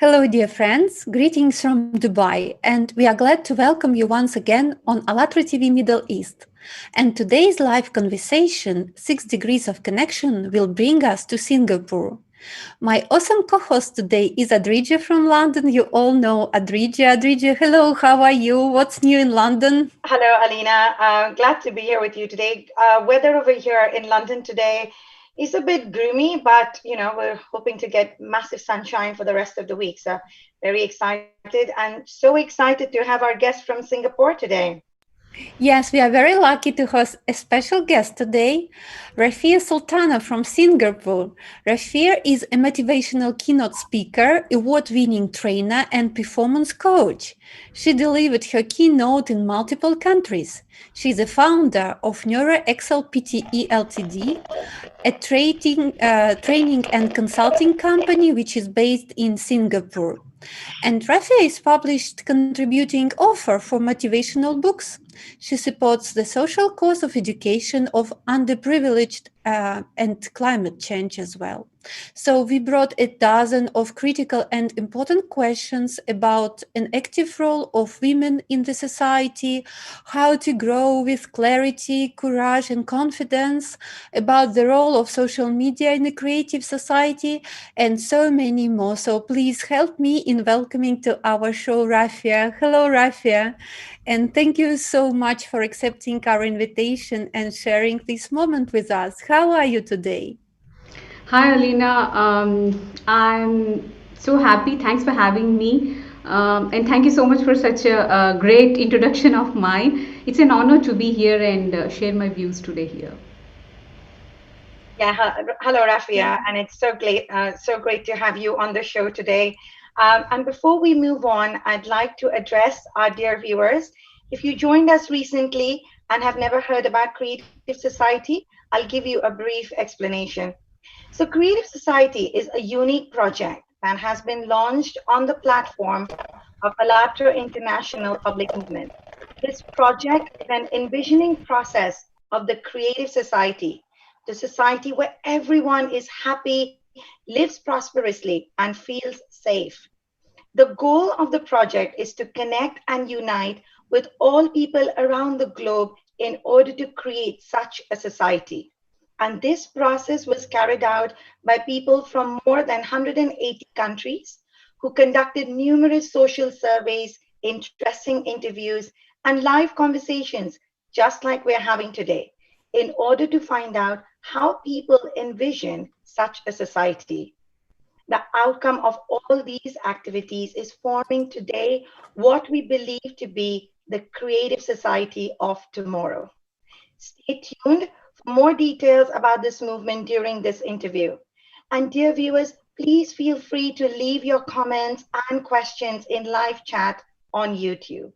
Hello, dear friends. Greetings from Dubai, and we are glad to welcome you once again on ALLATRA TV Middle East. And today's live conversation, 6 Degrees of Connection, will bring us to Singapore. My awesome co-host today is Adrija from London. You all know Adrija. Adrija, hello, how are you? What's new in London? Hello, Alina. Glad to be here with you today. Weather over here in London today is a bit gloomy, but we're hoping to get massive sunshine for the rest of the week. So very excited and so excited to have our guest from Singapore today. Yes, we are very lucky to host a special guest today, Rafiya Sultana from Singapore. Rafiya is a motivational keynote speaker, award-winning trainer, and performance coach. She delivered her keynote in multiple countries. She is a founder of NeuroExcel PTE Ltd, a training and consulting company which is based in Singapore. And Rafiya is published contributing author for motivational books. She supports the social cause of education of underprivileged and climate change as well. So we brought a dozen of critical and important questions about an active role of women in the society, how to grow with clarity, courage, and confidence, about the role of social media in a creative society, and so many more. So please help me in welcoming to our show Rafiya. Hello, Rafiya. And thank you so much for accepting our invitation and sharing this moment with us. How are you today? Hi, Alina. I'm so happy. Thanks for having me. And thank you so much for such a great introduction of mine. It's an honor to be here and share my views today here. Yeah, hello, Rafia, and it's so great to have you on the show today. And before we move on, I'd like to address our dear viewers. If you joined us recently and have never heard about Creative Society, I'll give you a brief explanation. So, Creative Society is a unique project that has been launched on the platform of ALLATRA International Public Movement. This project is an envisioning process of the Creative Society, the society where everyone is happy, lives prosperously, and feels safe. The goal of the project is to connect and unite with all people around the globe in order to create such a society. And this process was carried out by people from more than 180 countries who conducted numerous social surveys, interesting interviews, and live conversations, just like we're having today, in order to find out how people envision such a society. The outcome of all these activities is forming today what we believe to be the creative society of tomorrow. Stay tuned for more details about this movement during this interview. And dear viewers, please feel free to leave your comments and questions in live chat on YouTube.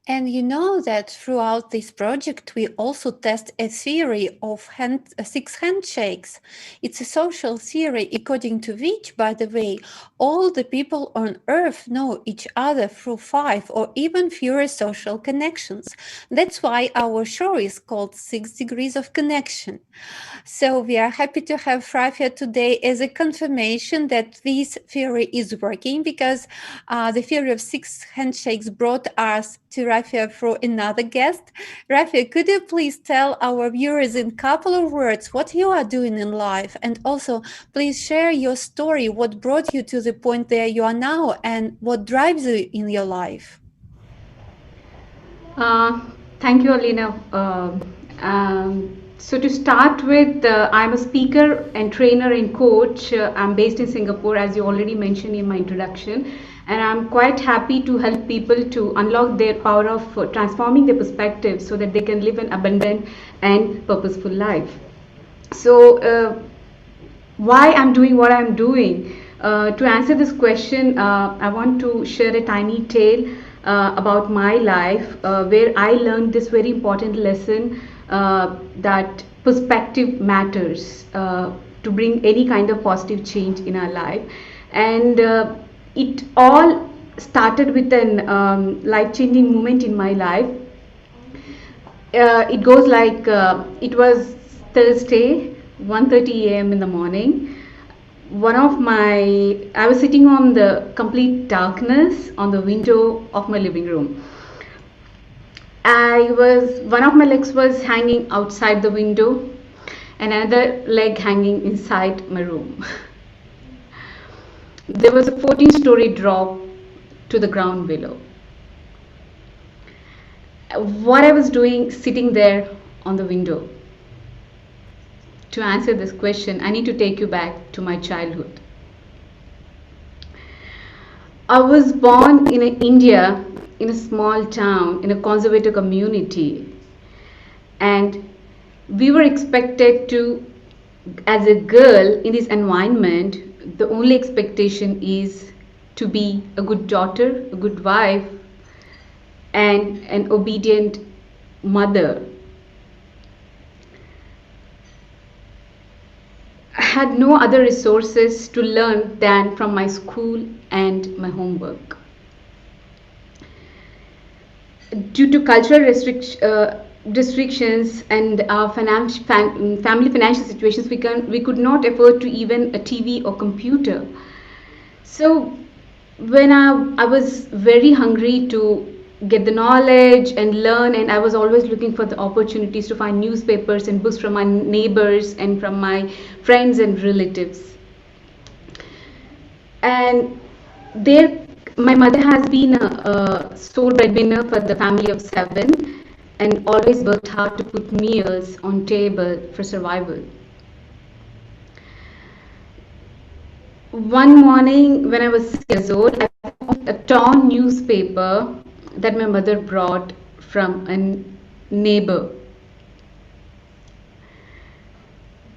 And you know that throughout this project, we also test a theory of 6 handshakes. It's a social theory according to which, by the way, all the people on Earth know each other through 5 or even fewer social connections. That's why our show is called 6 Degrees of Connection. So we are happy to have Rafiya today as a confirmation that this theory is working, because the theory of 6 handshakes brought us to Rafiya through another guest. Rafiya, could you please tell our viewers in a couple of words what you are doing in life? And also, please share your story, what brought you to the point where you are now and what drives you in your life? Uh, Thank you, Alina. So to start with, I'm a speaker and trainer and coach. I'm based in Singapore, as you already mentioned in my introduction, and I'm quite happy to help people to unlock their power of transforming their perspective so that they can live an abundant and purposeful life. So, why I'm doing what I'm doing? To answer this question, I want to share a tiny tale about my life where I learned this very important lesson that perspective matters to bring any kind of positive change in our life. And it all started with an life changing moment in my life. It goes like it was Thursday, 1:30 a.m. in the morning. I was sitting on the complete darkness on the window of my living room. One of my legs was hanging outside the window and another leg hanging inside my room. There was a 14-story drop to the ground below. What I was doing sitting there on the window? To answer this question, I need to take you back to my childhood. I was born in India, in a small town, in a conservative community, and we were expected to, as a girl in this environment, the only expectation is to be a good daughter, a good wife, and an obedient mother. I had no other resources to learn than from my school and my homework. Due to cultural restrictions and our family financial situations, we could not afford to even a TV or computer. So when I was very hungry to get the knowledge and learn, and I was always looking for the opportunities to find newspapers and books from my neighbors and from my friends and relatives. And there, my mother has been a sole breadwinner for the family of 7 and always worked hard to put meals on table for survival. One morning when I was 6 years old, I found a torn newspaper that my mother brought from a neighbor.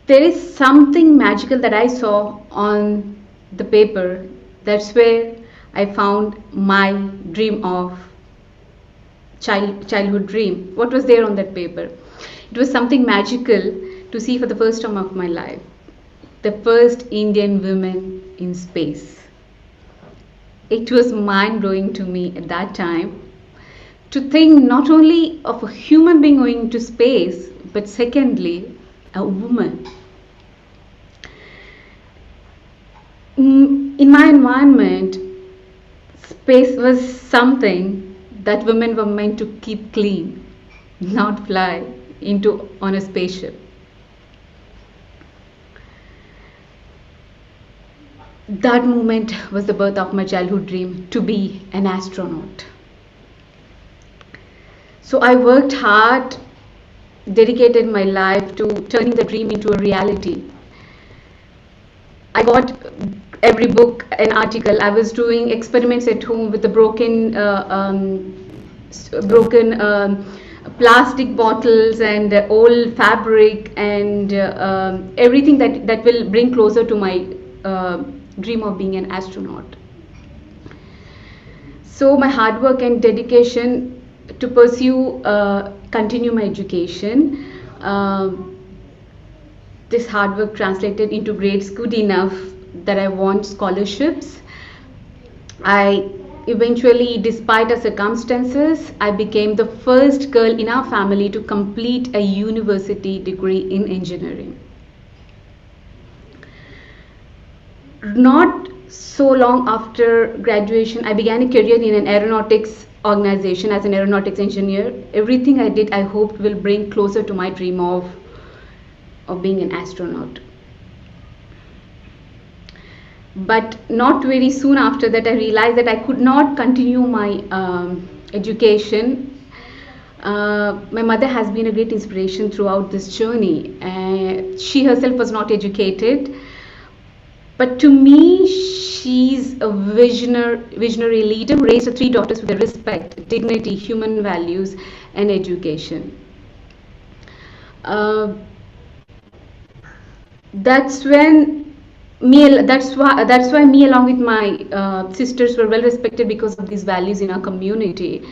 There is something magical that I saw on the paper. That's where I found my dream of childhood dream. What was there on that paper? It was something magical to see for the first time of my life. The first Indian woman in space. It was mind-blowing to me at that time to think not only of a human being going to space, but secondly, a woman. In my environment, space was something that women were meant to keep clean, not fly on a spaceship. That moment was the birth of my childhood dream to be an astronaut. So I worked hard, dedicated my life to turning the dream into a reality. I got every book, an article. I was doing experiments at home with the broken plastic bottles and old fabric and everything that will bring closer to my dream of being an astronaut. So my hard work and dedication to continue my education, this hard work translated into grades good enough that I won scholarships. I eventually, despite the circumstances, I became the first girl in our family to complete a university degree in engineering. Not so long after graduation, I began a career in an aeronautics organization as an aeronautics engineer. Everything I did, I hoped will bring closer to my dream of being an astronaut. But not very soon after that, I realized that I could not continue my education. My mother has been a great inspiration throughout this journey. She herself was not educated, but to me, she's a visionary leader who raised her 3 daughters with respect, dignity, human values, and education. That's why me along with my sisters were well respected because of these values in our community.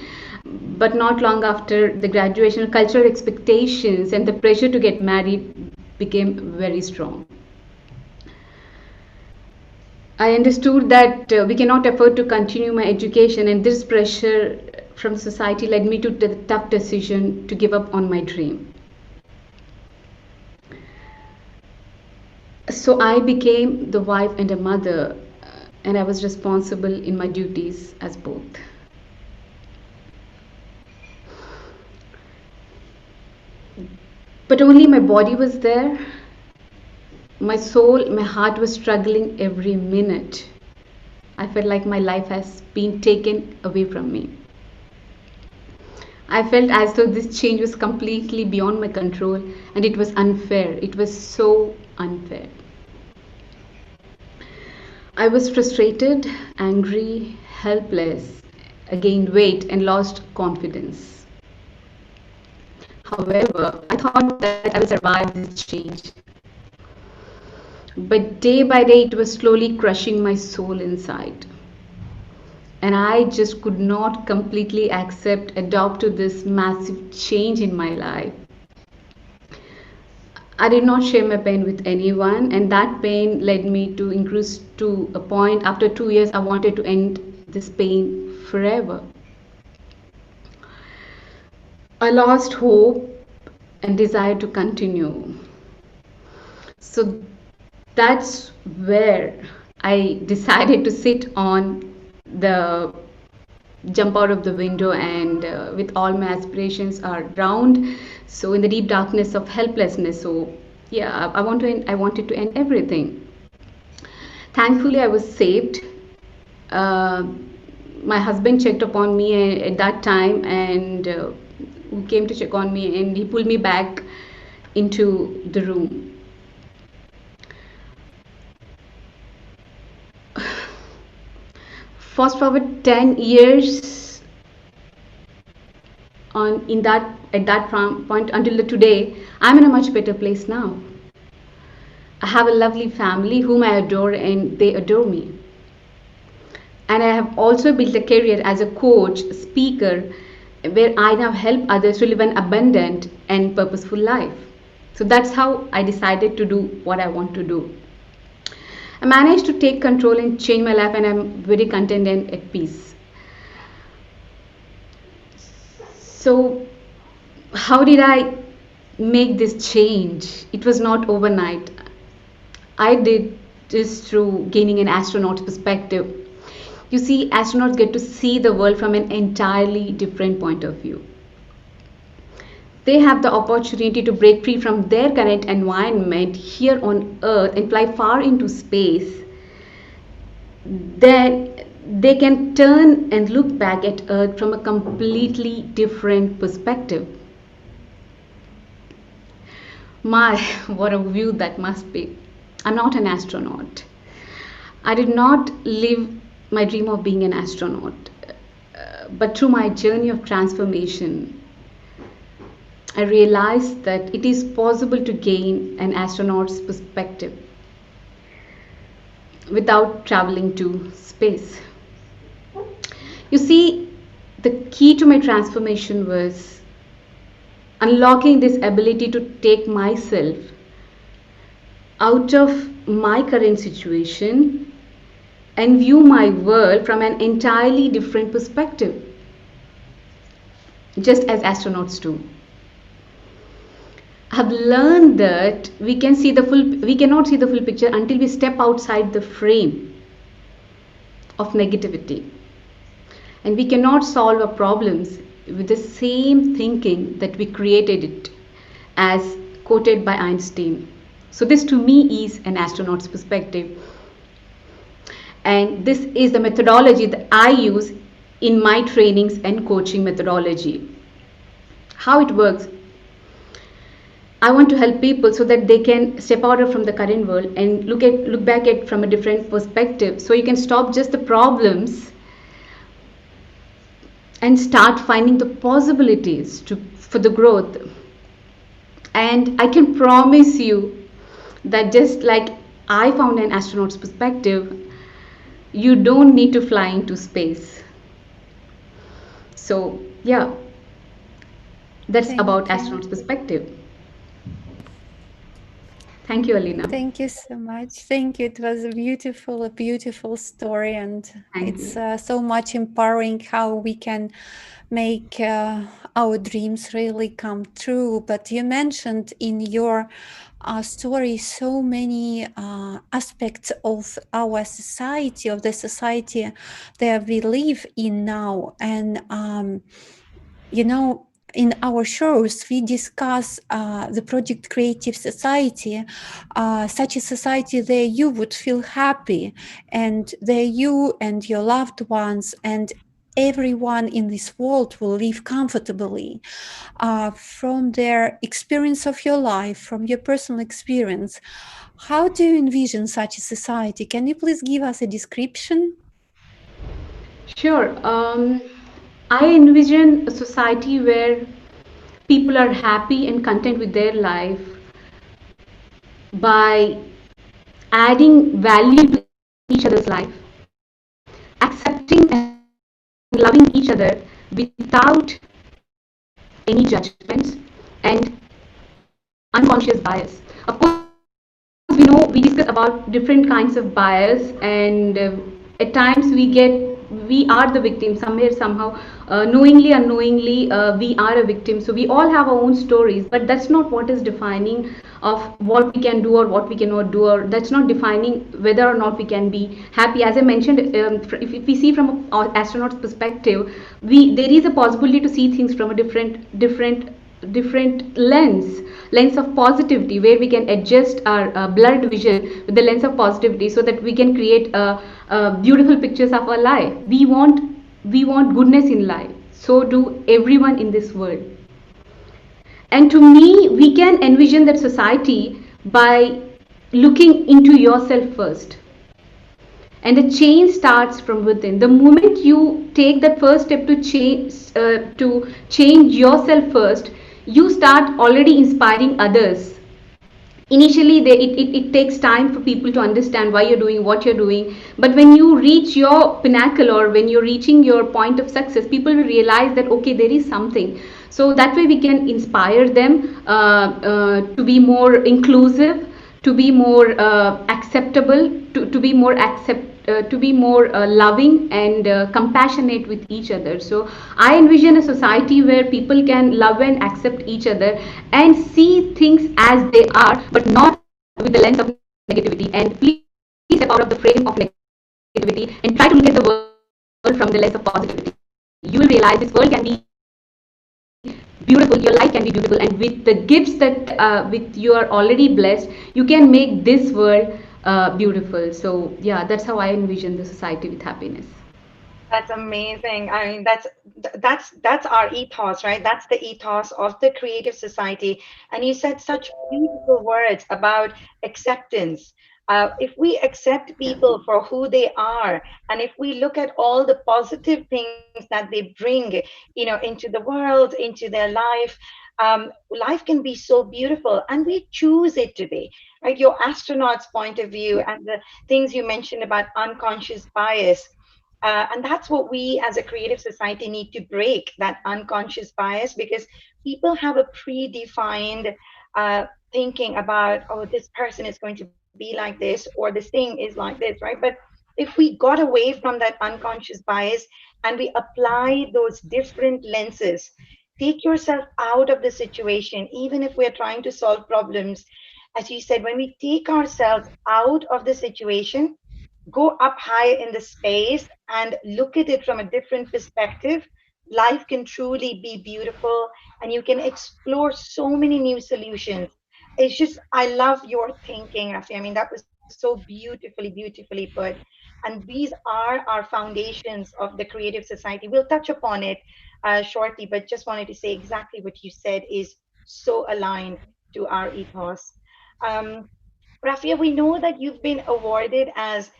But not long after the graduation, cultural expectations and the pressure to get married became very strong. I understood that we cannot afford to continue my education, and this pressure from society led me to the tough decision to give up on my dream. So I became the wife and a mother, and I was responsible in my duties as both. But only my body was there. My soul, my heart was struggling every minute. I felt like my life has been taken away from me. I felt as though this change was completely beyond my control, and it was unfair. It was so unfair. I was frustrated, angry, helpless. I gained weight and lost confidence. However, I thought that I will survive this change. But day by day, it was slowly crushing my soul inside. And I just could not completely adopt to this massive change in my life. I did not share my pain with anyone, and that pain led me to increase to a point. After 2 years, I wanted to end this pain forever. I lost hope and desire to continue. So that's where I decided to sit on the jump out of the window, and with all my aspirations are drowned, so in the deep darkness of helplessness. So yeah, I wanted to end everything. Thankfully I was saved. uh, my husband checked upon me at that time, and who came to check on me, and he pulled me back into the room. Fast forward 10 years on in that at that point until the today, I'm in a much better place now. I have a lovely family whom I adore, and they adore me. And I have also built a career as a coach, speaker, where I now help others to live an abundant and purposeful life. So that's how I decided to do what I want to do. I managed to take control and change my life, and I'm very content and at peace. So, how did I make this change? It was not overnight. I did this through gaining an astronaut's perspective. You see, astronauts get to see the world from an entirely different point of view. They have the opportunity to break free from their current environment here on Earth and fly far into space. Then they can turn and look back at Earth from a completely different perspective. My, what a view that must be. I'm not an astronaut. I did not live my dream of being an astronaut, but through my journey of transformation, I realized that it is possible to gain an astronaut's perspective without traveling to space. You see, the key to my transformation was unlocking this ability to take myself out of my current situation and view my world from an entirely different perspective, just as astronauts do. Have learned that we cannot see the full picture until we step outside the frame of negativity, and we cannot solve our problems with the same thinking that we created it, as quoted by Einstein. So this to me is an astronaut's perspective, and this is the methodology that I use in my trainings and coaching methodology. How it works: I want to help people so that they can step out from the current world and look back at from a different perspective. So you can stop just the problems and start finding the possibilities for the growth. And I can promise you that just like I found an astronaut's perspective, you don't need to fly into space. So yeah, that's about astronaut's perspective. Thank you, Alina. Thank you so much. Thank you. It was a beautiful story, and Thank it's you. so much empowering how we can make our dreams really come true. But you mentioned in your story so many aspects of our society, of the society that we live in now, and you know, in our shows, we discuss the project Creative Society, such a society that you would feel happy, and that you and your loved ones and everyone in this world will live comfortably. From their experience of your life, from your personal experience, how do you envision such a society? Can you please give us a description? Sure. I envision a society where people are happy and content with their life by adding value to each other's life, accepting and loving each other without any judgments and unconscious bias. Of course, we discuss about different kinds of bias, and at times we are the victim somewhere, somehow, knowingly, unknowingly, we are a victim. So we all have our own stories, but that's not what is defining of what we can do or what we cannot do, or that's not defining whether or not we can be happy. As I mentioned, if we see from an astronaut's perspective, we there is a possibility to see things from a different lens of positivity, where we can adjust our blurred vision with the lens of positivity, so that we can create beautiful pictures of our life. We want goodness in life, so do everyone in this world. And to me, we can envision that society by looking into yourself first. And the change starts from within. The moment you take that first step to change yourself first, you start already inspiring others. Initially, it takes time for people to understand why you're doing what you're doing, but when you reach your pinnacle, or when you're reaching your point of success, people will realize that okay, there is something. So that way we can inspire them to be more inclusive, to be more acceptable, to be more loving and compassionate with each other. So I envision a society where people can love and accept each other and see things as they are, but not with the lens of negativity. And please step out of the frame of negativity and try to look at the world from the lens of positivity. You will realize this world can be beautiful, your life can be beautiful, and with the gifts that with you are already blessed, you can make this world beautiful. So yeah, that's how I envision the society with happiness. That's amazing. I mean, that's our ethos, right? That's the ethos of the creative society. And you said such beautiful words about acceptance. If we accept people for who they are, and if we look at all the positive things that they bring, into the world, into their life, life can be so beautiful, and we choose it to be, right? Your astronaut's point of view and the things you mentioned about unconscious bias, and that's what we as a creative society need to break, that unconscious bias, because people have a predefined thinking about, oh, this person is going to be like this, or this thing is like this, right? But if we got away from that unconscious bias and we apply those different lenses, take yourself out of the situation, even if we're trying to solve problems, as you said, when we take ourselves out of the situation, go up high in the space and look at it from a different perspective, life can truly be beautiful, and you can explore so many new solutions. It's just, I love your thinking, Rafi. I mean, that was so beautifully put. And these are our foundations of the creative society. We'll touch upon it shortly, but just wanted to say exactly what you said is so aligned to our ethos. Um, Rafia, we know that you've been awarded as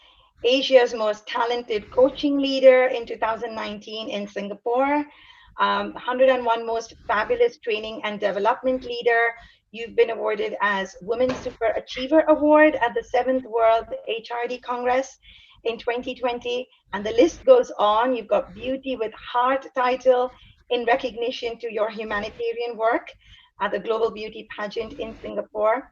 Asia's most talented coaching leader in 2019 in Singapore, 101 most fabulous training and development leader. You've been awarded as Women Super Achiever Award at the 7th World HRD Congress in 2020. And the list goes on. You've got Beauty with Heart title in recognition to your humanitarian work at the Global Beauty Pageant in Singapore.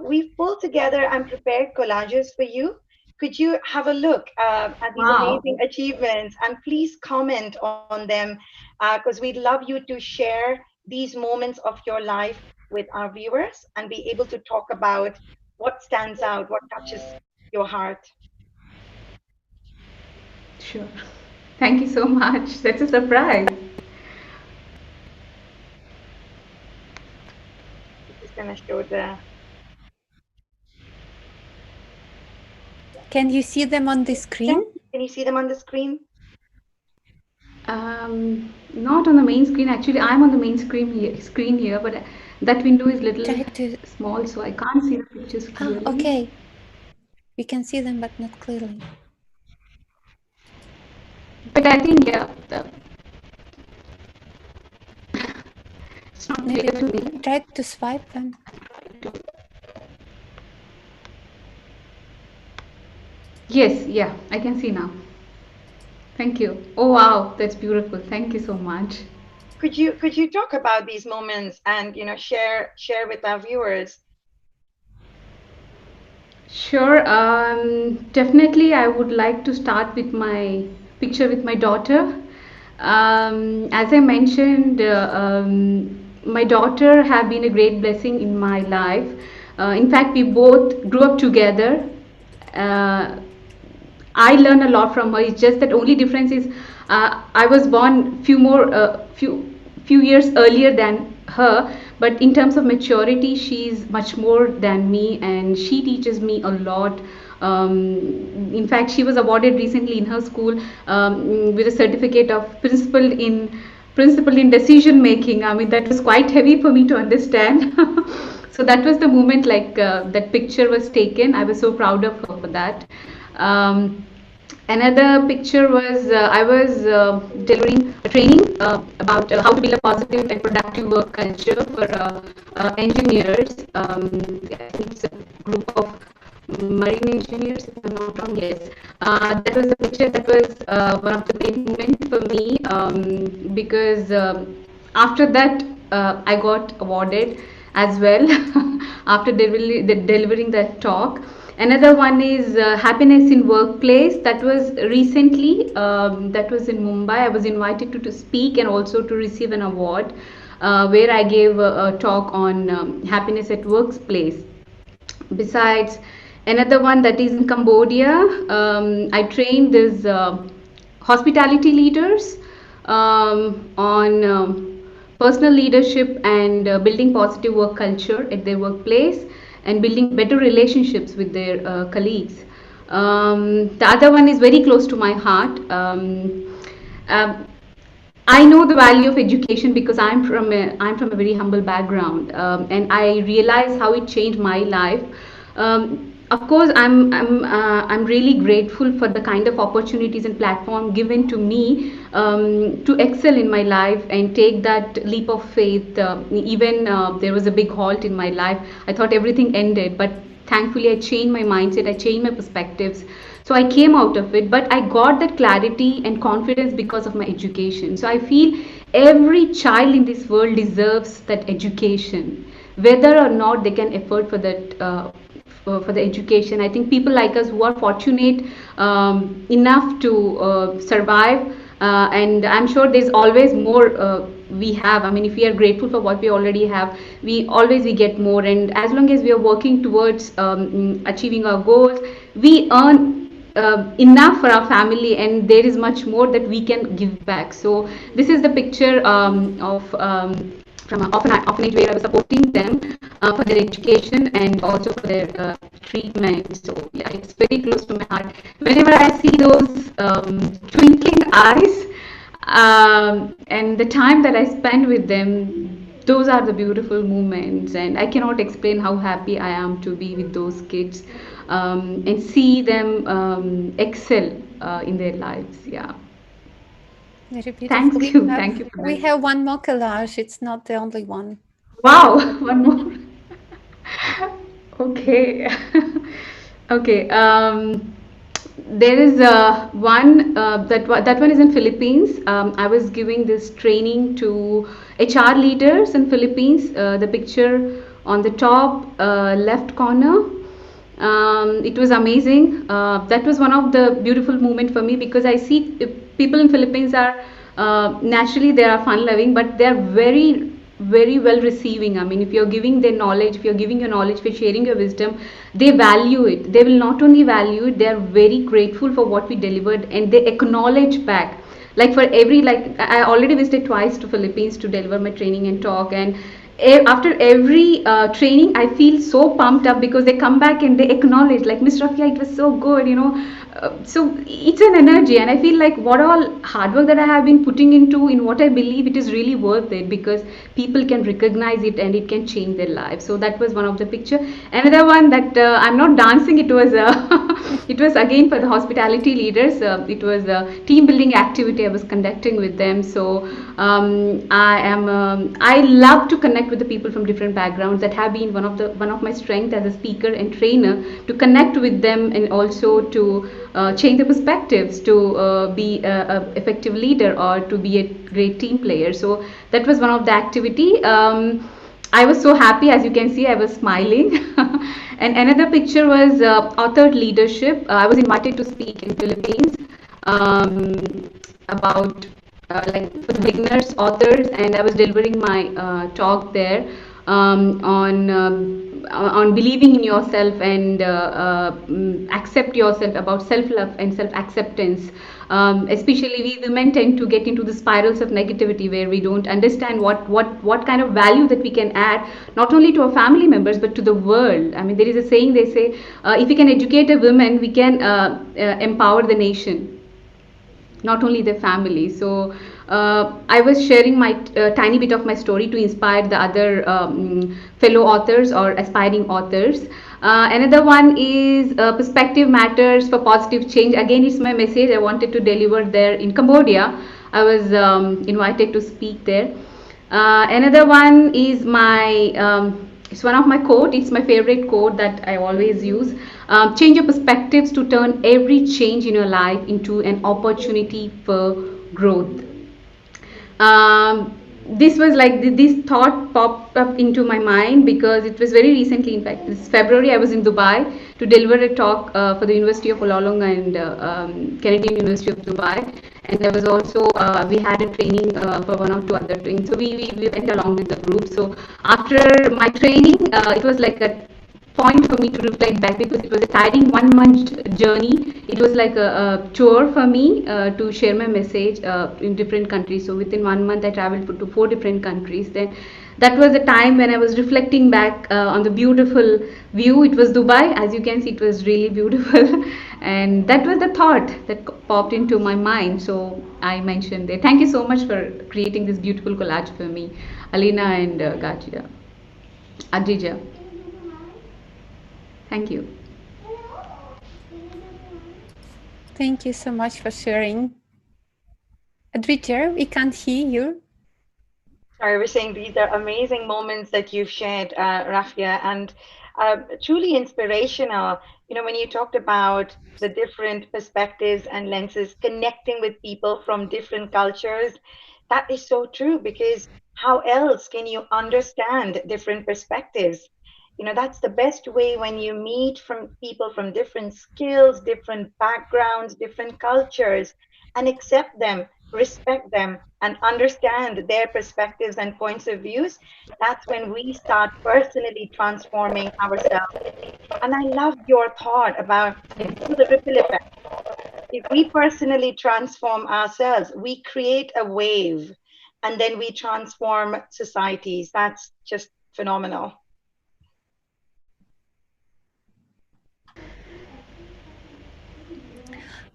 We've pulled together and prepared collages for you. Could you have a look at these Wow. amazing achievements and please comment on them because we'd love you to share these moments of your life with our viewers and be able to talk about what stands out, what touches your heart. Sure. Thank you so much. That's a surprise. Just going to show the. Can you see them on the Yeah, screen? can you see them on the screen? Not on the main screen. Actually, I'm on the main screen here, but that window is little Try to. small, so I can't see the pictures Ah, clearly. okay. We can see them, but not clearly. But I think yeah, it's not clear Maybe to me. try to swipe them. Yes, yeah, I can see now. Thank you. Oh wow, that's beautiful. Thank you so much. Could you talk about these moments and share with our viewers? Sure. Definitely, I would like to start with my picture with my daughter. As I mentioned, my daughter have been a great blessing in my life. In fact, we both grew up together. Uh, I learn a lot from her. It's just that only difference is I was born few years earlier than her, but in terms of maturity, she's much more than me, and she teaches me a lot. In fact, she was awarded recently in her school with a certificate of principal in decision making. I mean, that was quite heavy for me to understand. So that was the moment, like that picture was taken. I was so proud of her for that. Another picture was I was delivering a training about how to build a positive and productive work culture for engineers. I think it's a group of marine engineers, if I'm not wrong. Yes, that was a picture that was one of the great moments for me because after that I got awarded as well after delivering that talk. Another one is happiness in workplace. That was recently. That was in Mumbai. I was invited to speak and also to receive an award, where I gave a talk on happiness at workplace. Besides, another one that is in Cambodia, I trained these hospitality leaders on personal leadership and building positive work culture at their workplace and building better relationships with their colleagues. The other one is very close to my heart. Um, I know the value of education because I'm from a very humble background, and I realize how it changed my life. Of course, I'm really grateful for the kind of opportunities and platform given to me to excel in my life and take that leap of faith. Even there was a big halt in my life. I thought everything ended, but thankfully I changed my mindset. I changed my perspectives, so I came out of it, but I got that clarity and confidence because of my education. So I feel every child in this world deserves that education, whether or not they can afford for that for the education. I think people like us who are fortunate enough to survive, and I'm sure there's always more we have. I mean, if we are grateful for what we already have, we get more, and as long as we are working towards achieving our goals, we earn enough for our family, and there is much more that we can give back. So this is the picture of from an orphanage where I was supporting them for their education and also for their treatment. So yeah, it's very close to my heart. Whenever I see those twinkling eyes and the time that I spend with them, those are the beautiful moments, and I cannot explain how happy I am to be with those kids and see them excel in their lives. Yeah. Very beautiful. Thank you. Thank you for We that. have one more collage. It's not the only one. Wow. One more. Okay. Okay. There is one that one is in Philippines. I was giving this training to HR leaders in Philippines. The picture on the top left corner. It was amazing. That was one of the beautiful moment for me, because I see people in Philippines are naturally they are fun loving, but they are very well receiving. I mean, if you're giving their knowledge, if you're giving your knowledge, if you're sharing your wisdom, they value it. They will not only value it, they are very grateful for what we delivered, and they acknowledge back. Like for every, like I already visited twice to Philippines to deliver my training and talk, and after every training I feel so pumped up, because they come back and they acknowledge, like, Miss Rafiya, it was so good, so it's an energy, and I feel like what all hard work that I have been putting into in what I believe, it is really worth it, because people can recognize it and it can change their lives. So that was one of the picture. Another one that I'm not dancing, it was it was again for the hospitality leaders. It was a team building activity I was conducting with them. So I love to connect with the people from different backgrounds. That have been one of my strengths as a speaker and trainer, to connect with them, and also to change the perspectives, to be a effective leader, or to be a great team player. So that was one of the activity. I was so happy, as you can see, I was smiling. And another picture was authored leadership. I was invited to speak in Philippines about like for the beginners, authors, and I was delivering my talk there on believing in yourself, and accept yourself, about self-love and self-acceptance. Especially we women tend to get into the spirals of negativity, where we don't understand what kind of value that we can add, not only to our family members but to the world. I mean, there is a saying, they say, if we can educate a woman, we can empower the nation, not only their family. So I was sharing my tiny bit of my story to inspire the other fellow authors or aspiring authors. Another one is perspective matters for positive change. Again, it's my message I wanted to deliver there in Cambodia. I was invited to speak there. Another one is my it's one of my quote. It's my favorite quote that I always use. Change your perspectives to turn every change in your life into an opportunity for growth. This was like this thought popped up into my mind, because it was very recently. In fact, this February I was in Dubai to deliver a talk for the University of Wollongong and Canadian University of Dubai, and there was also we had a training for one or two other trainings, so we went along with the group. So after my training, it was like a point for me to reflect back, because it was a tiring 1 month journey. It was like a tour for me to share my message in different countries. So within 1 month I traveled to 4 different countries. Then that was the time when I was reflecting back on the beautiful view. It was Dubai, as you can see, it was really beautiful. And that was the thought that popped into my mind, so I mentioned it. Thank you so much for creating this beautiful collage for me, Alina and Gajia, Adija. Thank you. Thank you so much for sharing. Advitya, we can't hear you. Sorry, we're saying these are amazing moments that you've shared, Rafia, and truly inspirational. When you talked about the different perspectives and lenses, connecting with people from different cultures, that is so true, because how else can you understand different perspectives? That's the best way, when you meet from people from different skills, different backgrounds, different cultures, and accept them, respect them, and understand their perspectives and points of views. That's when we start personally transforming ourselves. And I love your thought about the ripple effect. If we personally transform ourselves, we create a wave, and then we transform societies. That's just phenomenal.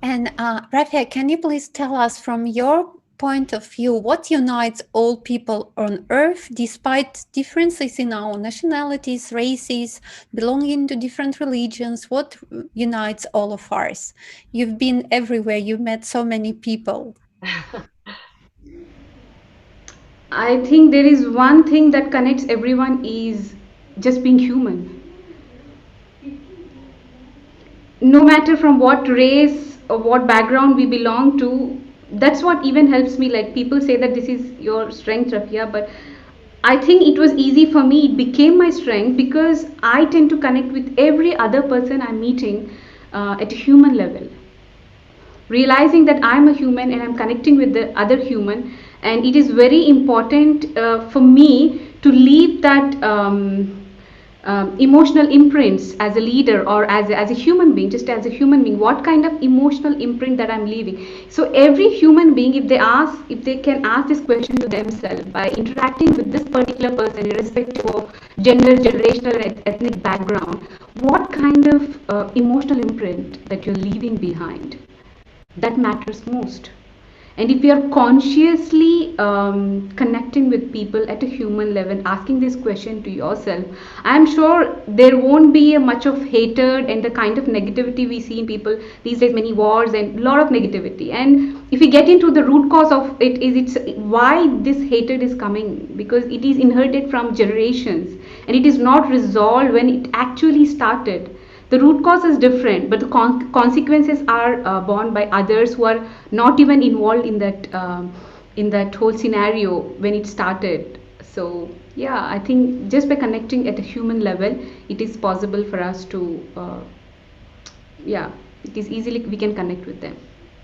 And Rafia, can you please tell us, from your point of view, what unites all people on Earth, despite differences in our nationalities, races, belonging to different religions? What unites all of us? You've been everywhere. You've met so many people. I think there is one thing that connects everyone, is just being human. No matter from what race or what background we belong to, that's what even helps me. Like, people say that this is your strength, Rafiya, but I think it was easy for me. It became my strength because I tend to connect with every other person I'm meeting at a human level, realizing that I'm a human and I'm connecting with the other human. And it is very important for me to leave that emotional imprints as a leader, or as a human being, just as a human being, what kind of emotional imprint that I'm leaving. So every human being, if they can ask this question to themselves by interacting with this particular person, irrespective of gender, generational, and ethnic background, what kind of emotional imprint that you're leaving behind, that matters most. And if you are consciously connecting with people at a human level, asking this question to yourself, I'm sure there won't be a much of hatred and the kind of negativity we see in people these days, many wars and a lot of negativity. And if we get into the root cause of it, is it's why this hatred is coming, because it is inherited from generations and it is not resolved when it actually started. The root cause is different, but the consequences are borne by others who are not even involved in that whole scenario when it started. So yeah, I think just by connecting at a human level, it is possible for us to yeah, it is easily we can connect with them.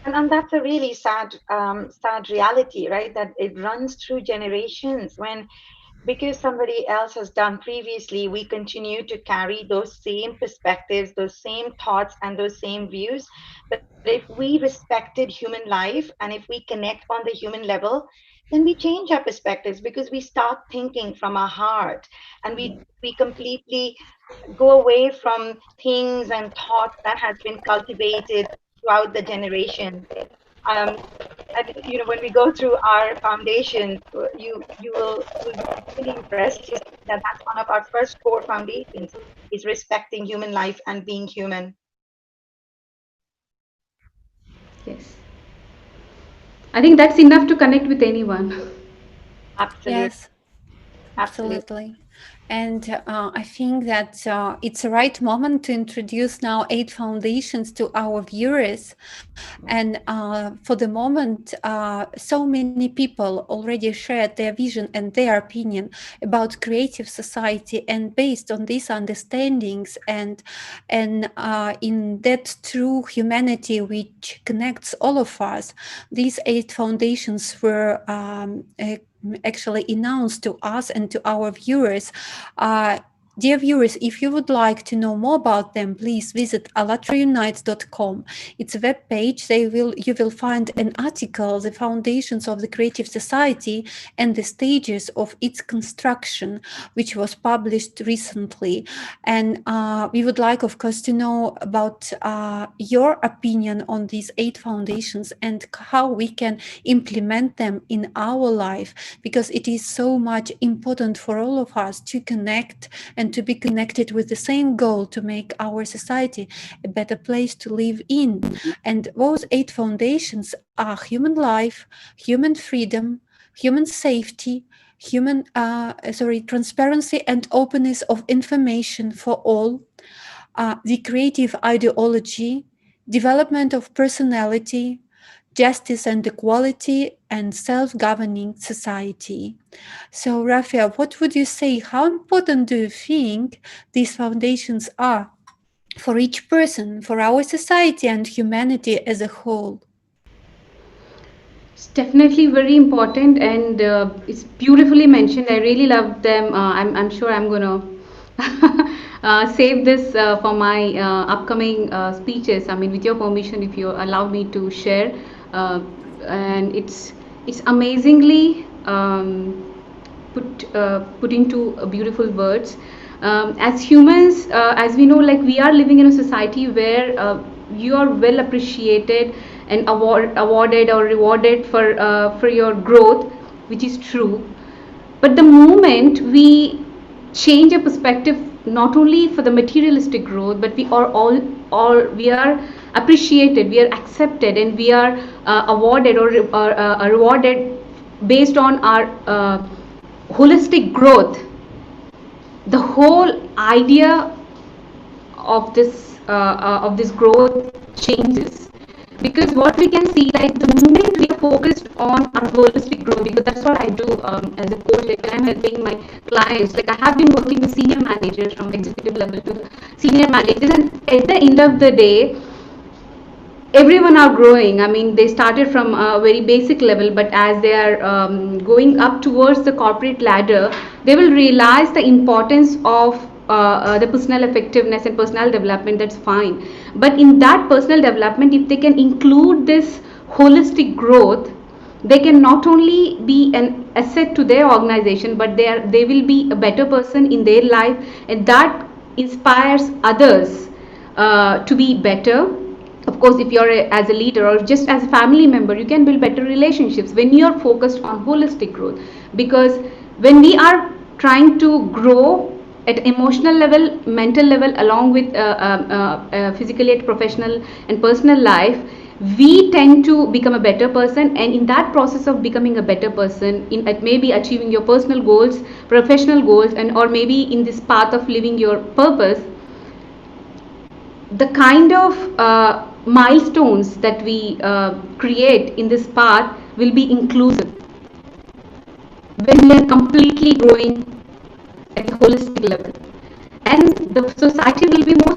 And that's a really sad reality, right? That it runs through generations. When because somebody else has done previously, we continue to carry those same perspectives, those same thoughts, and those same views. But if we respected human life and if we connect on the human level, then we change our perspectives because we start thinking from our heart, and we completely go away from things and thoughts that has been cultivated throughout the generations. Um, and when we go through our foundations, you will be really impressed to see that that's one of our first core foundations, is respecting human life and being human. Yes, I think that's enough to connect with anyone. Absolutely, Yes, absolutely. absolutely. And I think that it's the right moment to introduce now 8 foundations to our viewers. And for the moment, so many people already shared their vision and their opinion about creative society. And based on these understandings and in that true humanity which connects all of us, these 8 foundations were actually announced to us and to our viewers. Dear viewers, if you would like to know more about them, please visit allatraunites.com. It's a web page. You will find an article, The Foundations of the Creative Society and the Stages of its Construction, which was published recently. And we would like, of course, to know about your opinion on these 8 foundations and how we can implement them in our life, because it is so much important for all of us to connect and to be connected with the same goal to make our society a better place to live in. And those 8 foundations are human life, human freedom, human safety, transparency and openness of information for all, the creative ideology, development of personality, justice and equality, and self-governing society. So, Rafiya, what would you say? How important do you think these foundations are for each person, for our society and humanity as a whole? It's definitely very important, and it's beautifully mentioned. I really love them. I'm sure I'm gonna save this for my upcoming speeches. I mean, with your permission, if you allow me to share, and it's amazingly put into beautiful words. As humans, as we know, like we are living in a society where you are well appreciated and awarded or rewarded for your growth, which is true. But the moment we change a perspective, not only for the materialistic growth, but we are all we are appreciated, we are accepted, and we are awarded or rewarded based on our holistic growth. The whole idea of this growth changes. Because what we can see, like the moment we are focused on our holistic growth, because that's what I do as a coach, like I'm helping my clients. Like I have been working with senior managers from executive level to senior managers, and at the end of the day, everyone are growing. I mean, they started from a very basic level, but as they are going up towards the corporate ladder, they will realize the importance of the personal effectiveness and personal development. That's fine, but in that personal development, if they can include this holistic growth, they can not only be an asset to their organization, but they will be a better person in their life, and that inspires others to be better. Of course, if you're as a leader or just as a family member, you can build better relationships when you're focused on holistic growth. Because when we are trying to grow at emotional level, mental level, along with physically at professional and personal life, we tend to become a better person, and in that process of becoming a better person, in maybe achieving your personal goals, professional goals, and or maybe in this path of living your purpose, the kind of milestones that we create in this path will be inclusive when we are completely growing at the holistic level, and the society will be more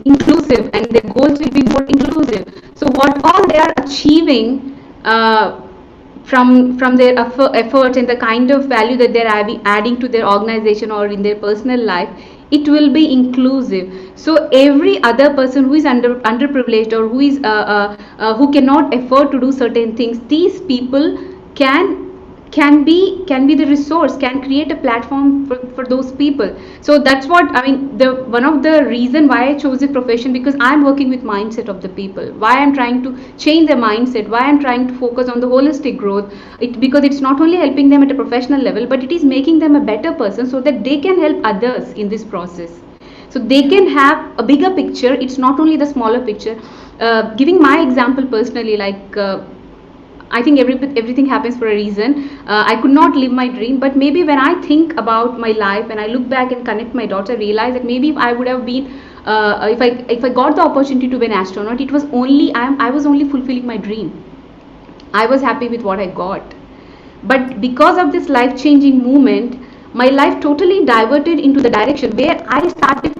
inclusive, and the goals will be more inclusive. So what all they are achieving uh, from their efforts and the kind of value that they're adding to their organization or in their personal life, it will be inclusive. So every other person who is underprivileged, or who is who cannot afford to do certain things, these people can can be the resource, can create a platform for those people. So that's what I mean, the one of the reason why I chose this profession, because I'm working with mindset of the people, why I'm trying to change their mindset, why I'm trying to focus on the holistic growth. Because it's not only helping them at a professional level, but it is making them a better person so that they can help others in this process, so they Yeah. can have a bigger picture. It's not only the smaller picture. Giving my example personally, like I think everything happens for a reason. I could not live my dream, but maybe when I think about my life and I look back and connect my dots, I realize that maybe if I would have been, if I got the opportunity to be an astronaut, it was only I was only fulfilling my dream. I was happy with what I got. But because of this life changing movement, my life totally diverted into the direction where I started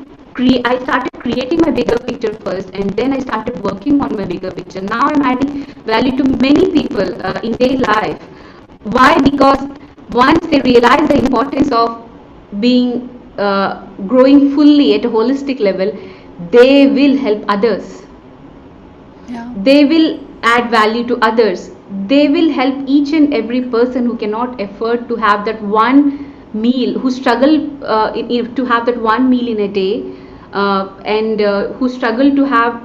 creating my bigger picture first, and then I started working on my bigger picture. Now I'm adding value to many people in their life. Why? Because once they realize the importance of being growing fully at a holistic level, they will help others, Yeah. they will add value to others, they will help each and every person who cannot afford to have that one meal, who struggle to have that one meal in a day, and who struggle to have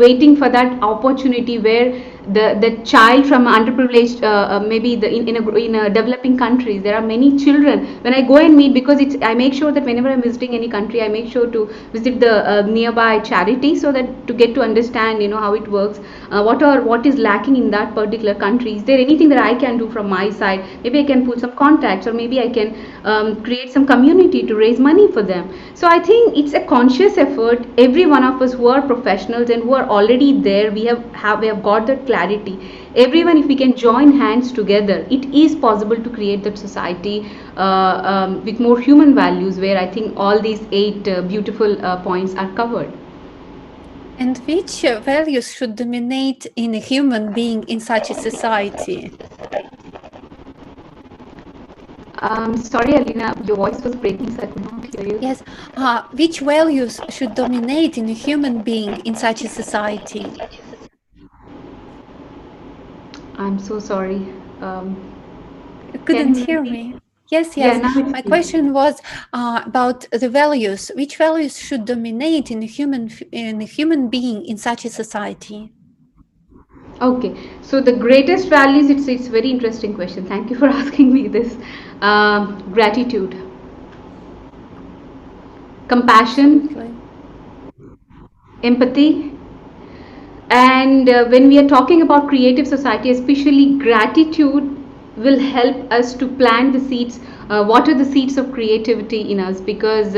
waiting for that opportunity, where the child from underprivileged, maybe in a developing countries, there are many children. When I go and meet, because it's I make sure that whenever I'm visiting any country, I make sure to visit the nearby charity, so that to get to understand, how it works, what is lacking in that particular country. Is there anything that I can do from my side? Maybe I can put some contacts, or maybe I can create some community to raise money for them. So I think it's a conscious effort. Every one of us who are professionals and who are already there, we have got that clarity. Everyone, if we can join hands together, it is possible to create that society with more human values, where I think all these 8 beautiful points are covered. And which values should dominate in a human being in such a society? Sorry, Alina, your voice was breaking, so I could not hear you. Yes. Which values should dominate in a human being in such a society? I'm so sorry. Um, You can couldn't you hear repeat? me. Yes, Yeah, yes. now it's My clear. question was about the values. Which values should dominate in a human being in such a society? Okay, so the greatest values, it's very interesting question. Thank you for asking me this. Gratitude, compassion, Absolutely. empathy, and when we are talking about creative society, especially gratitude will help us to plant the seeds, water the seeds of creativity in us, because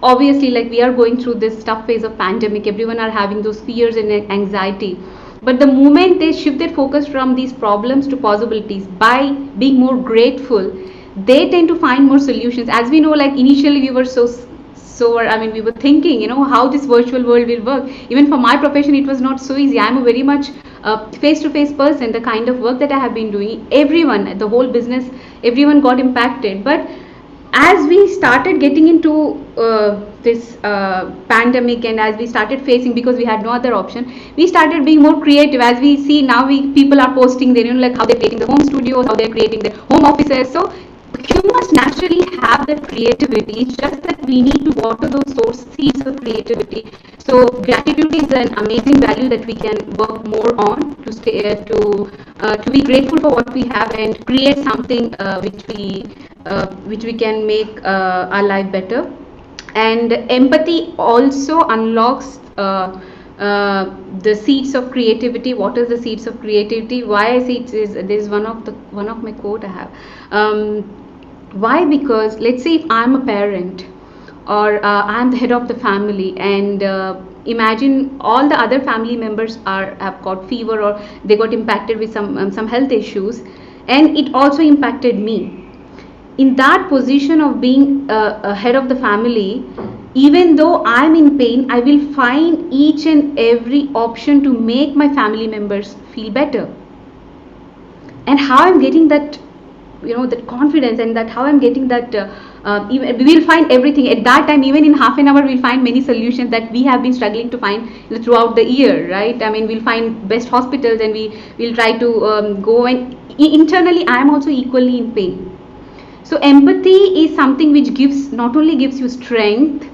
obviously, like, we are going through this tough phase of pandemic, everyone are having those fears and anxiety, but the moment they shift their focus from these problems to possibilities by being more grateful, they tend to find more solutions. As we know, like, initially we were so, I mean, we were thinking, how this virtual world will work. Even for my profession, it was not so easy. I'm a very much face to face person. The kind of work that I have been doing, everyone, the whole business, everyone got impacted. But as we started getting into this pandemic, and as we started facing, because we had no other option, we started being more creative. As we see now, we people are posting their, like, how they're creating the home studios, how they're creating their home offices. So humans naturally have that creativity. It's just that we need to water those source seeds of creativity. So gratitude is an amazing value that we can work more on to stay to be grateful for what we have and create something which we can make our life better. And empathy also unlocks the seeds of creativity. What is the seeds of creativity? Why I say it is, there is one of my quote I have. Why? Because let's say if I'm a parent, or I'm the head of the family, and imagine all the other family members have got fever, or they got impacted with some health issues, and it also impacted me. In that position of being a head of the family, even though I'm in pain, I will find each and every option to make my family members feel better. And how I'm getting that, that confidence, and that how I'm getting that, even we will find everything at that time. Even in half an hour, we'll find many solutions that we have been struggling to find throughout the year, right? I mean, we'll find best hospitals, and we'll try to go, and internally I am also equally in pain. So empathy is something which not only gives you strength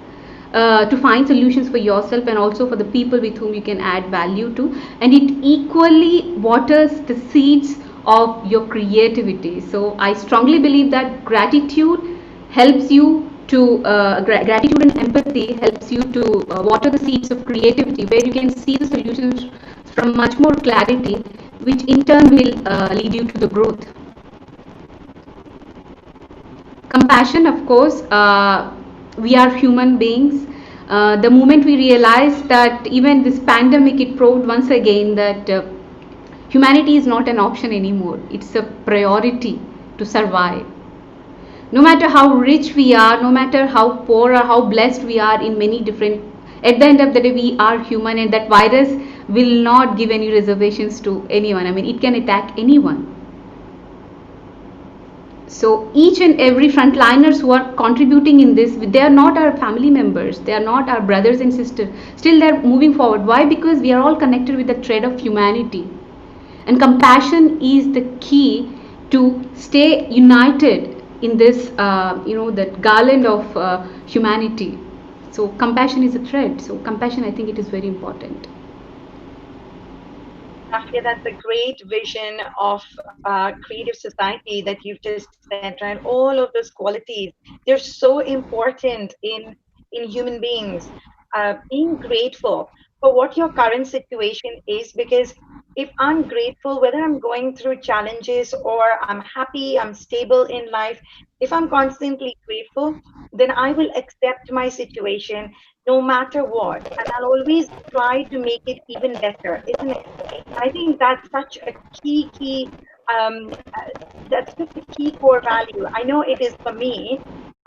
to find solutions for yourself, and also for the people with whom you can add value to, and it equally waters the seeds of your creativity. So I strongly believe that gratitude helps you to gratitude and empathy helps you to water the seeds of creativity, where you can see the solutions from much more clarity, which in turn will lead you to the growth. Compassion, of course, we are human beings. The moment we realize that even this pandemic, it proved once again that humanity is not an option anymore. It's a priority to survive. No matter how rich we are, no matter how poor or how blessed we are in many different, at the end of the day, we are human, and that virus will not give any reservations to anyone. I mean, it can attack anyone. So each and every frontliners who are contributing in this, they are not our family members, they are not our brothers and sisters, still they're moving forward. Why? Because we are all connected with the thread of humanity, and compassion is the key to stay united in this that garland of humanity. So compassion is a thread. So compassion, I think it is very important. Rafia, that's a great vision of creative society that you've just said, right? All of those qualities, they're so important in human beings. Being grateful for what your current situation is, because if I'm grateful, whether I'm going through challenges or I'm happy, I'm stable in life, if I'm constantly grateful, then I will accept my situation no matter what, and I'll always try to make it even better, isn't it? I think that's such a key, um, that's such a key core value. I know it is for me.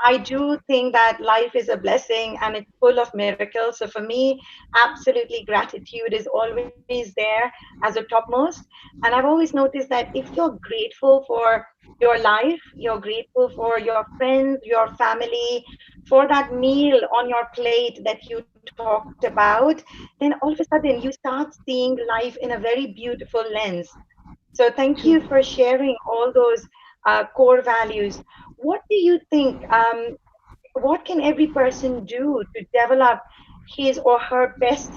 I do think that life is a blessing and it's full of miracles. So for me, absolutely gratitude is always there as a topmost. And I've always noticed that if you're grateful for your life, you're grateful for your friends, your family, for that meal on your plate that you talked about, then all of a sudden you start seeing life in a very beautiful lens. So thank you for sharing all those core values. What do you think? What can every person do to develop his or her best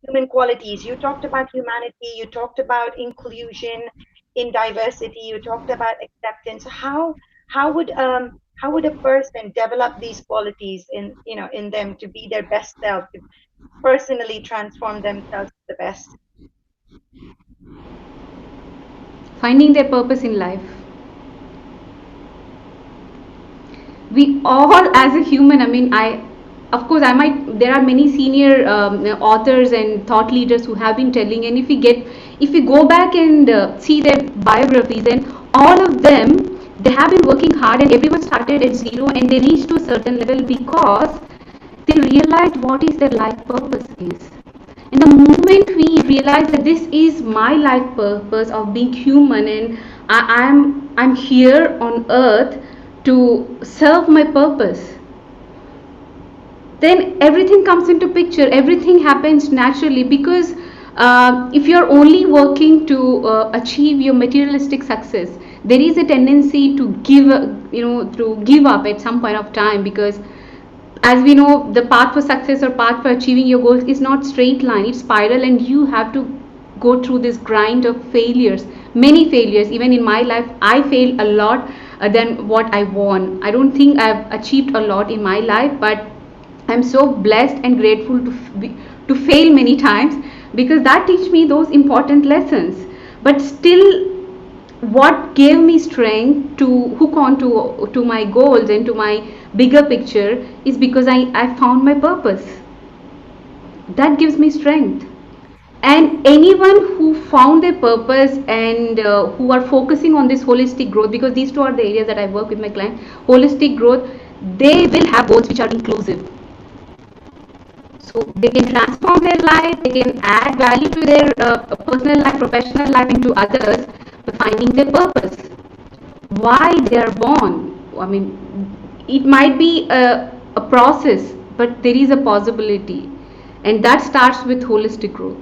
human qualities? You talked about humanity, you talked about inclusion in diversity, you talked about acceptance. How would a person develop these qualities in in them to be their best self, to personally transform themselves to the best? Finding their purpose in life. We all, as a human, I mean, of course, there are many senior authors and thought leaders who have been telling, and if we go back and see their biographies, and all of them, they have been working hard, and everyone started at zero, and they reached to a certain level because they realized what is their life purpose is. And the moment we realize that this is my life purpose of being human, and I'm here on earth to serve my purpose, then everything comes into picture, everything happens naturally. Because if you're only working to achieve your materialistic success, there is a tendency to give up at some point of time. Because as we know, the path for success or path for achieving your goals is not straight line, it's spiral, and you have to go through this grind of failures, many failures. Even in my life, I failed a lot than what I won. I don't think I've achieved a lot in my life, but I'm so blessed and grateful to fail many times, because that teach me those important lessons. But still, what gave me strength to hook on to my goals and to my bigger picture is because I found my purpose. That gives me strength. And anyone who found their purpose and who are focusing on this holistic growth, because these two are the areas that I work with my client, holistic growth, they will have goals which are inclusive. So they can transform their life, they can add value to their personal life, professional life, and to others by finding their purpose. Why they are born. I mean, it might be a process, but there is a possibility. And that starts with holistic growth.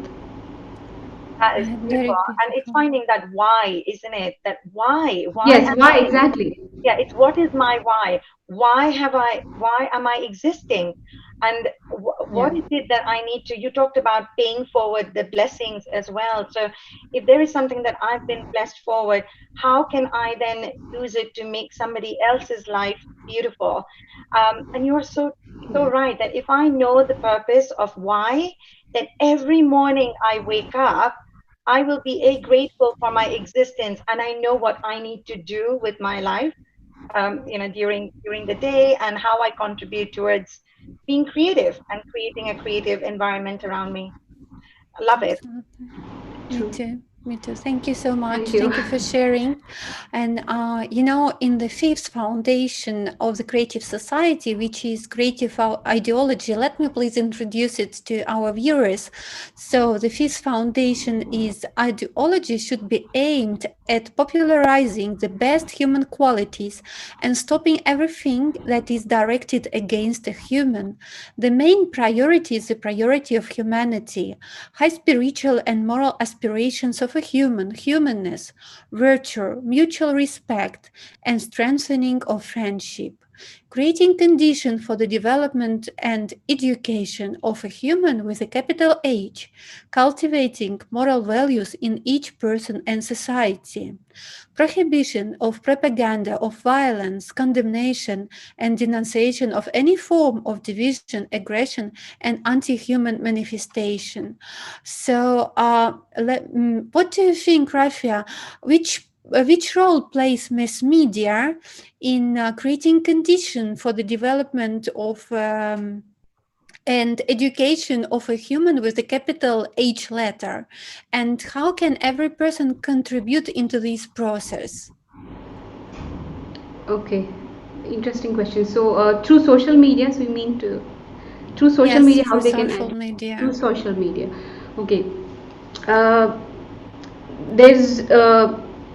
That is Very beautiful. And it's beautiful. finding that why, isn't it? That why Yes, am why I, exactly? yeah, it's what is my why? Why am I existing? And Yeah. what is it that I need to, you talked about paying forward the blessings as well. So if there is something that I've been blessed forward, how can I then use it to make somebody else's life beautiful? And you're so Yeah. right that if I know the purpose of why, then every morning I wake up, I will be grateful for my existence, and I know what I need to do with my life, during the day, and how I contribute towards being creative and creating a creative environment around me. I love it. Absolutely. Me True. too. Me too. Thank you so much. Thank you. Thank you for sharing. And, in the fifth foundation of the creative society, which is creative ideology, let me please introduce it to our viewers. So, the fifth foundation is ideology should be aimed at popularizing the best human qualities and stopping everything that is directed against a human. The main priority is the priority of humanity, high spiritual and moral aspirations of a humanness, virtue, mutual respect, and strengthening of friendship. Creating conditions for the development and education of a human with a capital H, cultivating moral values in each person and society. Prohibition of propaganda of violence, condemnation, and denunciation of any form of division, aggression, and anti-human manifestation. So, what do you think, Rafia? Which role plays mass media in creating condition for the development of and education of a human with a capital H letter, and how can every person contribute into this process? Okay. Interesting question. So, through social media, so you mean to through social Yes, media, how through they can social add through media. social media. Okay. Uh, there's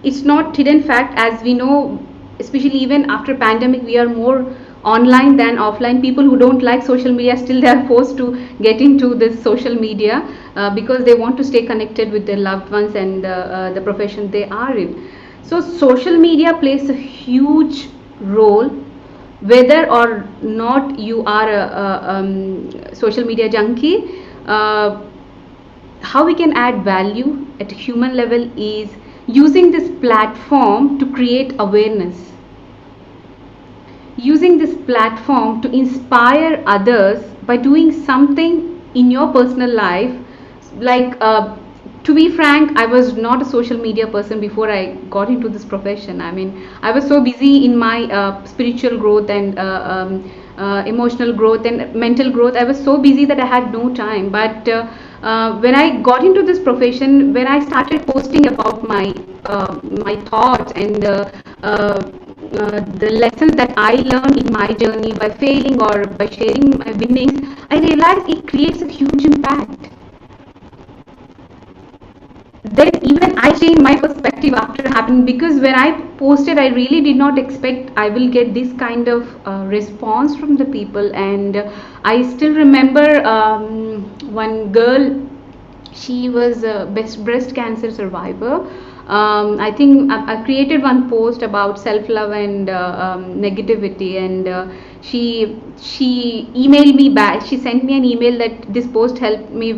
it's not hidden fact, as we know, especially even after pandemic, we are more online than offline. People who don't like social media, still they are forced to get into this social media because they want to stay connected with their loved ones and the profession they are in. So social media plays a huge role, whether or not you are a social media junkie. How we can add value at a human level is using this platform to create awareness, using this platform to inspire others by doing something in your personal life. Like, to be frank, I was not a social media person before I got into this profession. I mean, I was so busy in my spiritual growth and emotional growth and mental growth. I was so busy that I had no time. But when I got into this profession, when I started posting about my thoughts and the lessons that I learned in my journey by failing or by sharing my winnings, I realized it creates a huge impact. Then even I changed my perspective after happening, because when I posted, I really did not expect I will get this kind of response from the people. And I still remember one girl. She was a best breast cancer survivor. I think I created one post about self-love and negativity, and she emailed me back. She sent me an email that this post helped me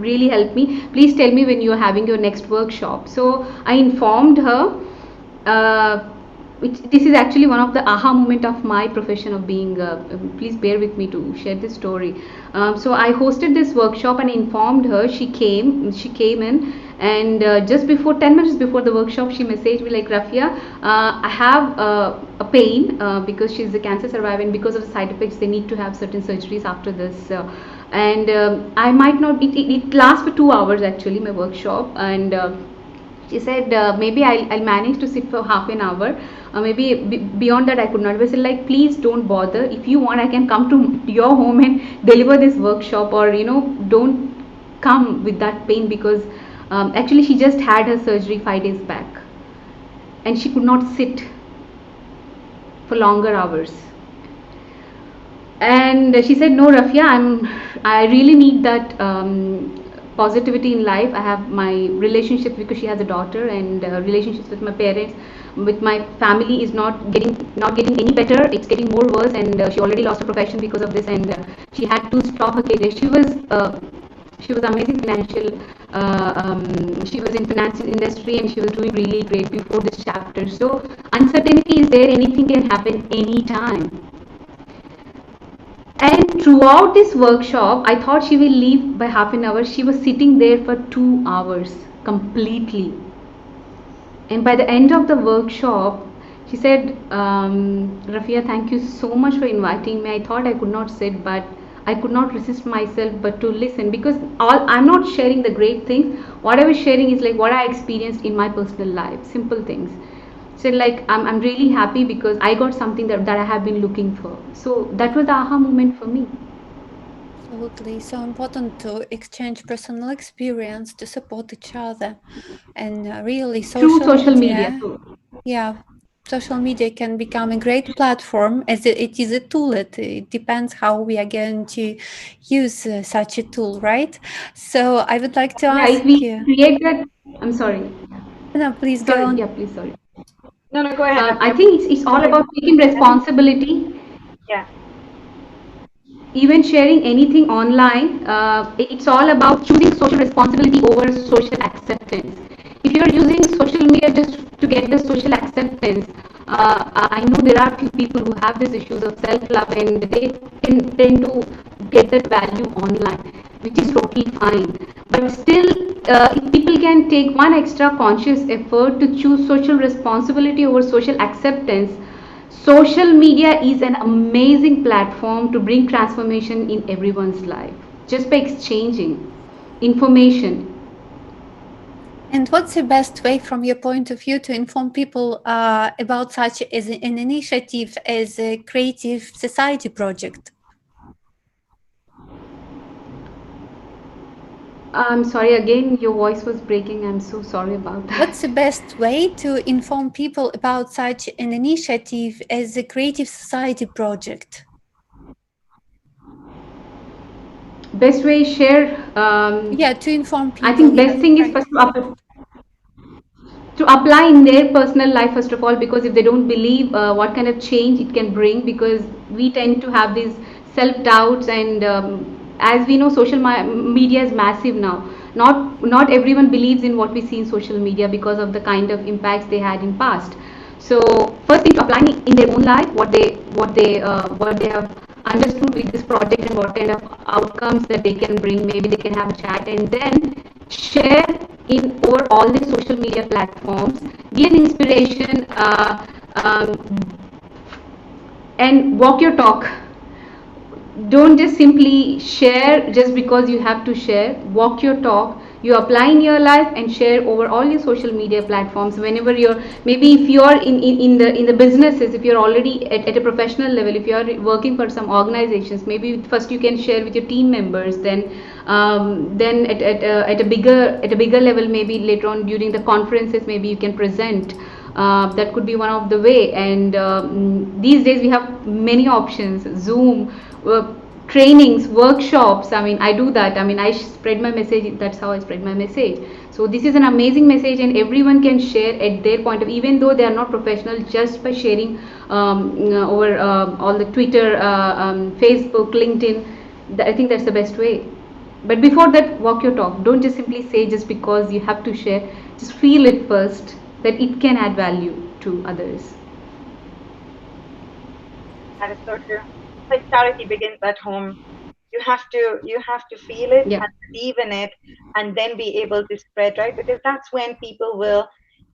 really helped me. Please tell me when you are having your next workshop. So I informed her. This is actually one of the aha moment of my profession of being. Please bear with me to share this story. So I hosted this workshop and informed her. She came. She came in, and just before 10 minutes before the workshop, she messaged me like, Rafiya, I have a pain because she's a cancer survivor, and because of the side effects, they need to have certain surgeries after this. And I might not. It lasts for 2 hours actually, my workshop, and she said maybe I'll manage to sit for half an hour, maybe beyond that I could not. I said like, please don't bother. If you want, I can come to your home and deliver this workshop, or don't come with that pain, because actually she just had her surgery 5 days back and she could not sit for longer hours. And she said, no, Rafiya, I really need that positivity in life. I have my relationship, because she has a daughter, and relationships with my parents, with my family is not getting any better. It's getting more worse, and she already lost her profession because of this, and she had to stop her career. She was amazing financial. She was in finance industry, and she was doing really great before this chapter. So uncertainty is there. Anything can happen anytime. And throughout this workshop, I thought she will leave by half an hour. She was sitting there for 2 hours completely. And by the end of the workshop, she said, Rafiya, thank you so much for inviting me. I thought I could not sit, but I could not resist myself but to listen, because I'm not sharing the great things. What I was sharing is like what I experienced in my personal life, simple things. So like I'm really happy because I got something that I have been looking for. So that was the aha moment for me. Absolutely. So important to exchange personal experience, to support each other. And really Through social media. Yeah, social media can become a great platform, as it is a tool. It depends how we are going to use such a tool, right? So I would like to Yeah, ask if we you. create that, I'm sorry. No, please go Sorry, on. yeah, please, sorry. No, go ahead, I Rafiya. think it's all about taking responsibility. Yeah. Even sharing anything online, it's all about choosing social responsibility over social acceptance. If you're using social media just to get the social acceptance, I know there are few people who have these issues of self-love, and they tend to get that value online, which is totally fine. But still, if people can take one extra conscious effort to choose social responsibility over social acceptance, social media is an amazing platform to bring transformation in everyone's life just by exchanging information. And what's the best way, from your point of view, to inform people about such as an initiative as a creative society project? I'm sorry, again, your voice was breaking. I'm so sorry about that. What's the best way to inform people about such an initiative as a creative society project? Best way share. Yeah, to inform I people. think Yeah, best thing is right. first to apply in their personal life first of all, because if they don't believe what kind of change it can bring, because we tend to have these self doubts, and as we know, social media is massive now. Not everyone believes in what we see in social media because of the kind of impacts they had in past. So first thing, to apply in their own life what they have understood with this project, and what kind of outcomes that they can bring. Maybe they can have a chat and then share in over all the social media platforms, be an inspiration, and walk your talk. Don't just simply share just because you have to share. Walk your talk, you apply in your life and share over all your social media platforms. Whenever you're, maybe if you're in the businesses, if you're already at a professional level, if you're working for some organizations, maybe first you can share with your team members, then at a bigger level, maybe later on during the conferences, maybe you can present. That could be one of the way. And these days we have many options: Zoom, trainings, workshops. I mean, I do that. I mean, I spread my message. That's how I spread my message. So this is an amazing message, and everyone can share at their point of, even though they are not professional, just by sharing over all the Twitter, Facebook, LinkedIn. I think that's the best way. But before that, walk your talk. Don't just simply say just because you have to share. Just feel it first that it can add value to others. That is so true. Like charity begins at home. You have to feel it Yeah, and believe in it, and then be able to spread, right? Because that's when people will,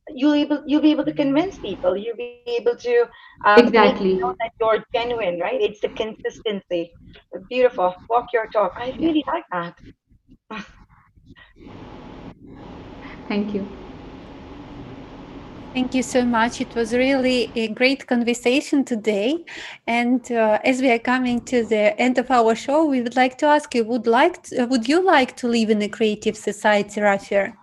you'll be able to convince people. You'll be able to make them know exactly. that you're genuine, right? It's the consistency. Beautiful. Walk your talk. I Yeah. really like that. Thank you. Thank you so much. It was really a great conversation today. And as we are coming to the end of our show, we would like to ask you: would you like to live in a creative society, Rafia?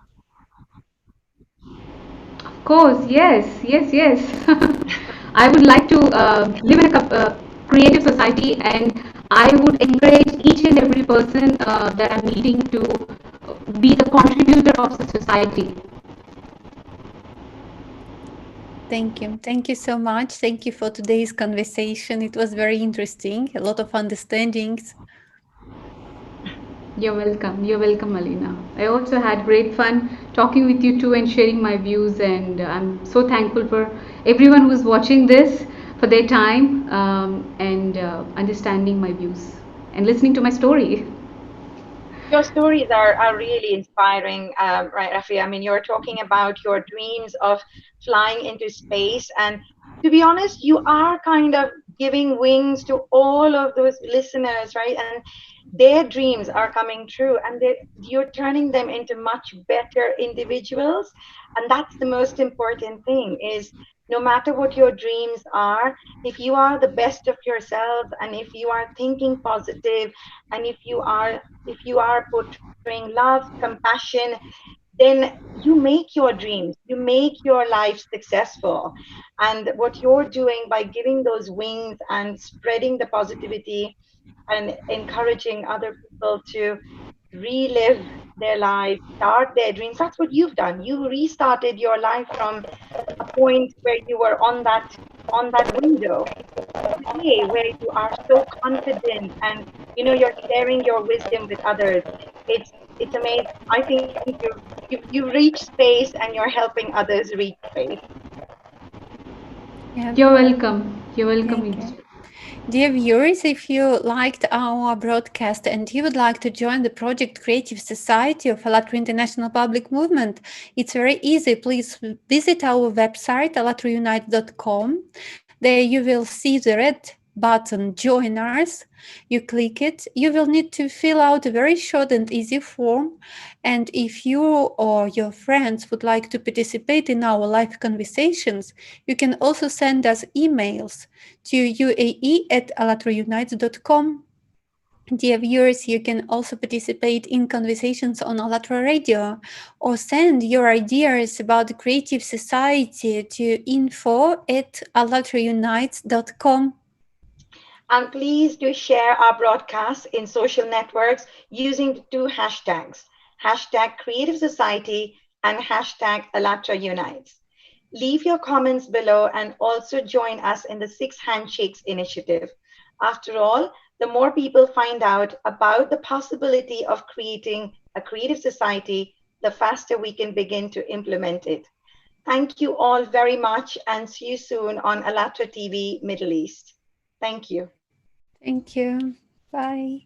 Of course, yes, yes, yes. I would like to live in a creative society, and I would encourage each and every person that I'm meeting to be the contributor of the society. Thank you. Thank you so much. Thank you for today's conversation. It was very interesting, a lot of understandings. You're welcome. You're welcome, Alina. I also had great fun talking with you too and sharing my views. And I'm so thankful for everyone who's watching this for their time and understanding my views and listening to my story. Your stories are really inspiring, right, Rafi? I mean, you're talking about your dreams of flying into space. And to be honest, you are kind of giving wings to all of those listeners, right? And their dreams are coming true, and you're turning them into much better individuals. And that's the most important thing is, no matter what your dreams are, if you are the best of yourself, and if you are thinking positive, and if you are portraying love, compassion, then you make your dreams, you make your life successful. And what you're doing by giving those wings and spreading the positivity and encouraging other people to relive their lives, start their dreams, that's what you've done. You restarted your life from a point where you were on that window today, where you are so confident, and you're sharing your wisdom with others. It's amazing. I think you reach space and you're helping others reach space. Yeah, You're welcome. You're welcome. thank you. Dear viewers, if you liked our broadcast and you would like to join the Project Creative Society of ALLATRA International Public Movement, it's very easy. Please visit our website, allatraunite.com. There you will see the red button Join Us. You click it. You will need to fill out a very short and easy form. And if you or your friends would like to participate in our live conversations, you can also send us emails to uae@allatraunite.com. Dear viewers, you can also participate in conversations on ALLATRA Radio or send your ideas about the creative society to info@allatraunite.com. And please do share our broadcasts in social networks using the two hashtags, hashtag Creative Society and hashtag Allatra Unites. Leave your comments below and also join us in the Six Handshakes initiative. After all, the more people find out about the possibility of creating a creative society, the faster we can begin to implement it. Thank you all very much, and see you soon on Allatra TV Middle East. Thank you. Thank you. Bye.